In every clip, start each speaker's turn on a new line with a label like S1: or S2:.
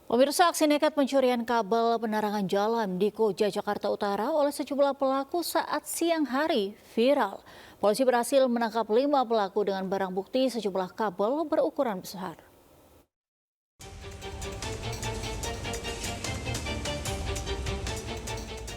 S1: Pemirsa, aksi nekat pencurian kabel penerangan jalan di Koja, Jakarta Utara oleh sejumlah pelaku saat siang hari viral. Polisi berhasil menangkap 5 pelaku dengan barang bukti sejumlah kabel berukuran besar.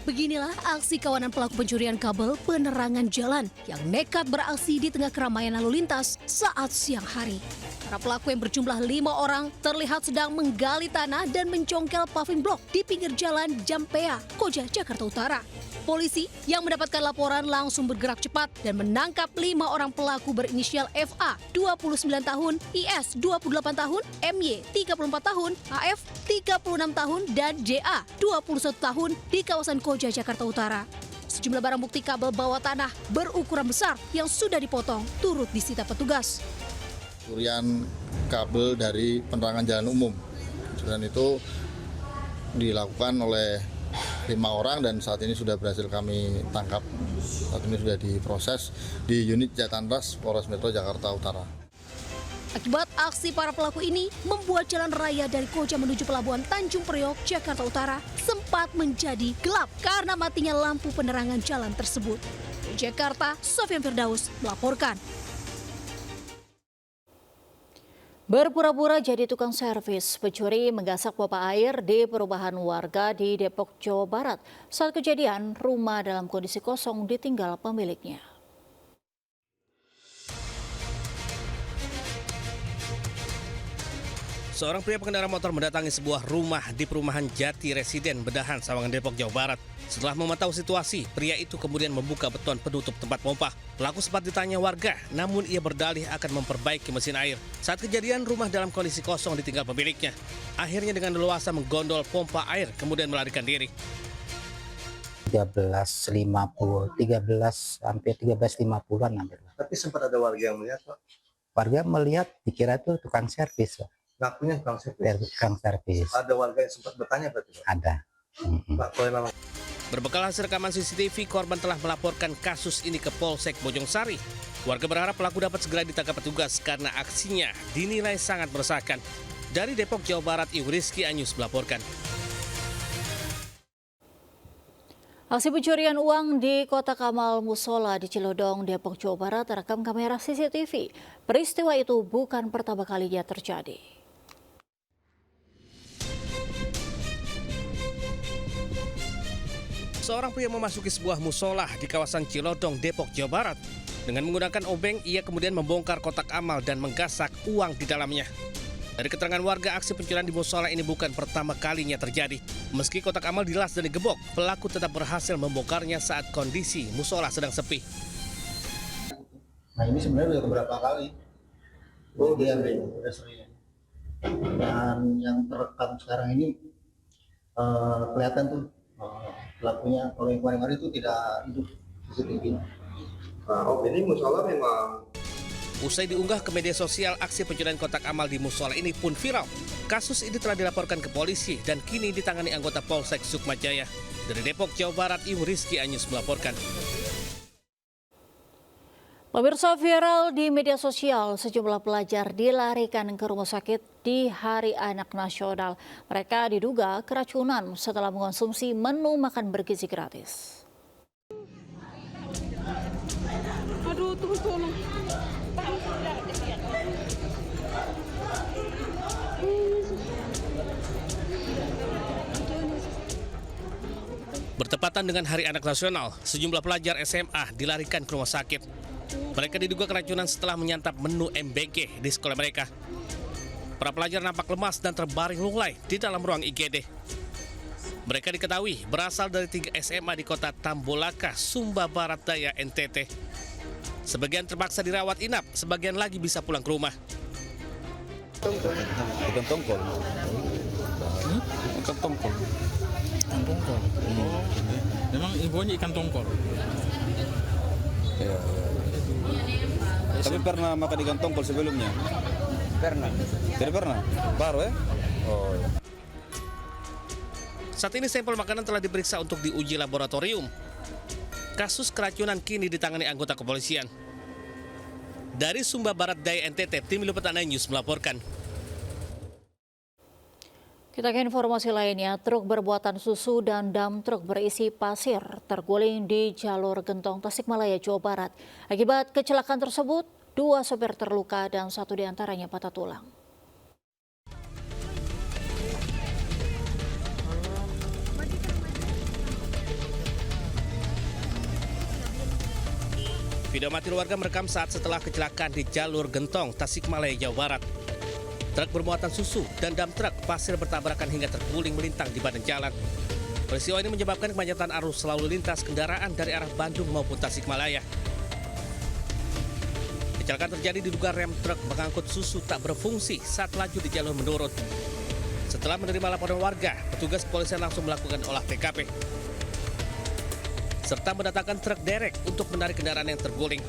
S2: Beginilah aksi kawanan pelaku pencurian kabel penerangan jalan yang nekat beraksi di tengah keramaian lalu lintas saat siang hari. Para pelaku yang berjumlah 5 orang terlihat sedang menggali tanah dan mencongkel paving block di pinggir jalan Jampea, Koja, Jakarta Utara. Polisi yang mendapatkan laporan langsung bergerak cepat dan menangkap 5 orang pelaku berinisial FA, 29 tahun, IS, 28 tahun, MY, 34 tahun, AF, 36 tahun, dan JA, 21 tahun di kawasan Koja, Jakarta Utara. Sejumlah barang bukti kabel bawah tanah berukuran besar yang sudah dipotong turut disita petugas.
S3: Pencurian kabel dari penerangan jalan umum. Dan itu dilakukan oleh 5 orang dan saat ini sudah berhasil kami tangkap. Saat ini sudah diproses di unit Jatanras Polres Metro Jakarta Utara.
S2: Akibat aksi para pelaku ini membuat jalan raya dari Koja menuju pelabuhan Tanjung Priok, Jakarta Utara sempat menjadi gelap karena matinya lampu penerangan jalan tersebut. Di Jakarta, Sofyan Firdaus melaporkan.
S1: Berpura-pura jadi tukang servis, pencuri menggasak pompa air di perumahan warga di Depok, Jawa Barat. Saat kejadian, rumah dalam kondisi kosong ditinggal pemiliknya.
S4: Seorang pria pengendara motor mendatangi sebuah rumah di perumahan Jati Residen, Bedahan, Sawangan, Depok, Jawa Barat. Setelah memantau situasi, pria itu kemudian membuka beton penutup tempat pompa. Pelaku sempat ditanya warga, namun ia berdalih akan memperbaiki mesin air. Saat kejadian, rumah dalam kondisi kosong ditinggal pemiliknya. Akhirnya dengan leluasa menggondol pompa air, kemudian melarikan diri.
S5: 13.50-an hampir.
S6: Tapi sempat ada warga yang melihat, Pak?
S5: Warga melihat dikira itu tukang servis, Pak.
S6: Ngakunya tukang servis.
S5: Tukang servis.
S6: Ada warga yang sempat bertanya berarti, Pak?
S5: Ada.
S6: Pak, boleh lama.
S4: Berbekal hasil rekaman CCTV, korban telah melaporkan kasus ini ke Polsek Bojong Sari. Warga berharap pelaku dapat segera ditangkap petugas karena aksinya dinilai sangat meresahkan. Dari Depok, Jawa Barat, Ibu Rizky Anyus melaporkan.
S1: Aksi pencurian uang di Kotak Amal Musola di Cilodong, Depok, Jawa Barat terekam kamera CCTV. Peristiwa itu bukan pertama kalinya terjadi.
S4: Seorang pria memasuki sebuah musola di kawasan Cilodong, Depok, Jawa Barat. Dengan menggunakan obeng, ia kemudian membongkar kotak amal dan menggasak uang di dalamnya. Dari keterangan warga, aksi pencurian di musola ini bukan pertama kalinya terjadi. Meski kotak amal dilas dan digebok, pelaku tetap berhasil membongkarnya saat kondisi musola sedang sepi.
S7: Nah, ini sebenarnya udah beberapa kali.
S6: Oh,
S7: dia udah sering. Dan yang terekam sekarang ini kelihatan tuh pelakunya. Kalau yang kemarin-kemarin itu tidak hidup CCTV.
S6: Oh, ini musola memang.
S4: Usai diunggah ke media sosial, aksi pencurian kotak amal di musola ini pun viral. Kasus ini telah dilaporkan ke polisi dan kini ditangani anggota Polsek Sukmajaya. Dari Depok, Jawa Barat, Ibu Rizky Anyus melaporkan.
S1: Pemirsa, viral di media sosial, sejumlah pelajar dilarikan ke rumah sakit di Hari Anak Nasional. Mereka diduga keracunan setelah mengonsumsi menu makan bergizi gratis.
S8: Aduh, tolong.
S4: Bertepatan dengan Hari Anak Nasional, sejumlah pelajar SMA dilarikan ke rumah sakit. Mereka diduga keracunan setelah menyantap menu MBG di sekolah mereka. Para pelajar nampak lemas dan terbaring lunglai di dalam ruang IGD. Mereka diketahui berasal dari 3 SMA di kota Tambolaka, Sumba Barat Daya, NTT. Sebagian terpaksa dirawat inap, sebagian lagi bisa pulang ke rumah.
S3: Ikan tongkol.
S9: Ikan tongkol. Ikan tongkol. Oh, memang infonya ikan tongkol.
S3: Ya. Tapi pernah makan ikan tongkol sebelumnya?
S7: Pernah.
S3: Tidak pernah? Baru ya? Oh.
S4: Saat ini sampel makanan telah diperiksa untuk diuji laboratorium. Kasus keracunan kini ditangani anggota kepolisian. Dari Sumba Barat Daya, NTT, Tim Liputan News melaporkan.
S1: Kita ke informasi lainnya, truk bermuatan susu dan dam truk berisi pasir terguling di jalur Gentong Tasikmalaya, Jawa Barat. Akibat kecelakaan tersebut, 2 sopir terluka dan 1 diantaranya patah tulang.
S4: Video amatir warga merekam saat setelah kecelakaan di jalur Gentong Tasikmalaya, Jawa Barat. Truk bermuatan susu dan dam truk pasir bertabrakan hingga terguling melintang di badan jalan. Peristiwa ini menyebabkan kemacetan arus lalu lintas kendaraan dari arah Bandung maupun Tasikmalaya. Kecelakaan terjadi diduga rem truk mengangkut susu tak berfungsi saat laju di jalur menurun. Setelah menerima laporan warga, petugas kepolisian langsung melakukan olah TKP serta mendatangkan truk derek untuk menarik kendaraan yang terguling.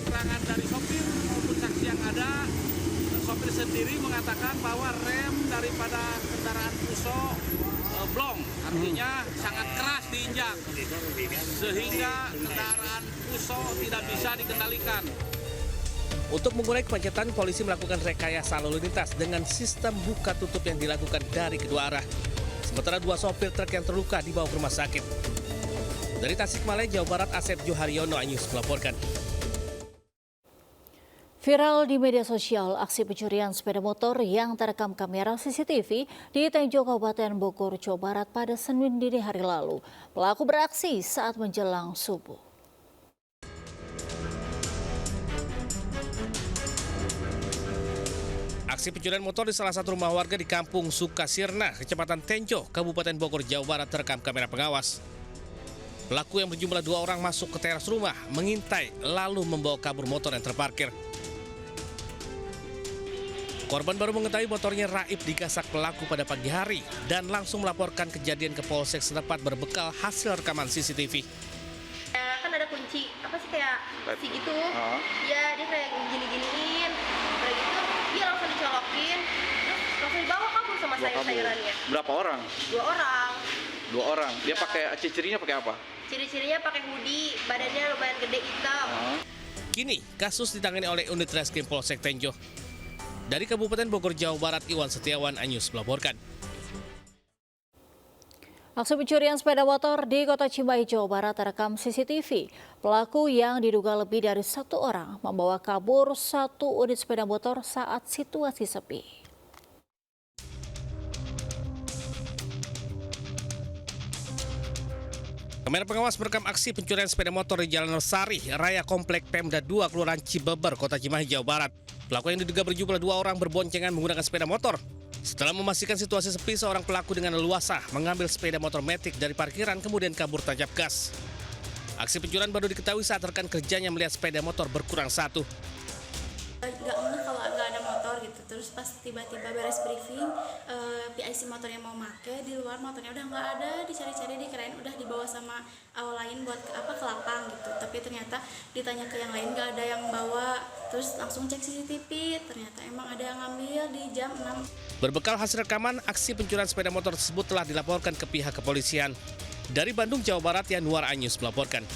S10: Keterangan dari sopir maupun saksi yang ada, sopir sendiri mengatakan bahwa rem daripada kendaraan Fuso blong, artinya sangat keras diinjak, sehingga kendaraan Fuso tidak bisa dikendalikan.
S4: Untuk mengurai kemacetan, polisi melakukan rekayasa lalu lintas dengan sistem buka tutup yang dilakukan dari kedua arah. Sementara 2 sopir truk yang terluka dibawa ke rumah sakit. Dari Tasikmalaya, Jawa Barat, Asep Joharyono, Anyus melaporkan.
S1: Viral di media sosial aksi pencurian sepeda motor yang terekam kamera CCTV di Tenjo, Kabupaten Bogor, Jawa Barat pada Senin dini hari lalu. Pelaku beraksi saat menjelang subuh.
S4: Aksi pencurian motor di salah satu rumah warga di Kampung Sukasirna, Kecamatan Tenjo, Kabupaten Bogor, Jawa Barat terekam kamera pengawas. Pelaku yang berjumlah 2 orang masuk ke teras rumah, mengintai, lalu membawa kabur motor yang terparkir. Korban baru mengetahui motornya raib digasak pelaku pada pagi hari dan langsung melaporkan kejadian ke Polsek setempat berbekal hasil rekaman CCTV.
S11: Kan ada kunci, apa sih kayak si gitu, ya dia kayak gini-giniin, udah gitu dia langsung dicolokin, terus langsung dibawa kabur sama sayur-sayurannya.
S9: Berapa orang?
S11: 2 orang.
S9: 2 orang. Dia pakai ciri-cirinya pakai apa?
S11: Ciri-cirinya pakai hoodie, badannya lumayan gede hitam.
S4: Kini kasus ditangani oleh unit reskrim Polsek Tenjo. Dari Kabupaten Bogor, Jawa Barat, Iwan Setiawan, Anyus melaporkan.
S1: Aksi pencurian sepeda motor di Kota Cimahi, Jawa Barat terekam CCTV. Pelaku yang diduga lebih dari 1 orang membawa kabur 1 unit sepeda motor saat situasi sepi.
S4: Kamera pengawas merekam aksi pencurian sepeda motor di Jalan Lestari, Raya Komplek Pemda 2, Kelurahan Cibeber, Kota Cimahi, Jawa Barat. Pelaku yang diduga berjumlah 2 orang berboncengan menggunakan sepeda motor. Setelah memastikan situasi sepi, seorang pelaku dengan leluasa mengambil sepeda motor Matic dari parkiran kemudian kabur tancap gas. Aksi pencurian baru diketahui saat rekan kerjanya melihat sepeda motor berkurang 1.
S12: Nggak ngeh kalau nggak ada motor gitu, terus pas tiba-tiba beres briefing PIC motor yang mau make di luar motornya udah nggak ada, dicari-cari dikirain udah dibawa sama awal lain buat ke lapang gitu, tapi ternyata ditanya ke yang lain nggak ada yang bawa, terus langsung cek CCTV, ternyata emang ada yang ngambil di jam 6.
S4: Berbekal hasil rekaman, aksi pencurian sepeda motor tersebut telah dilaporkan ke pihak kepolisian. Dari Bandung, Jawa Barat, Yanuar, Anyus melaporkan.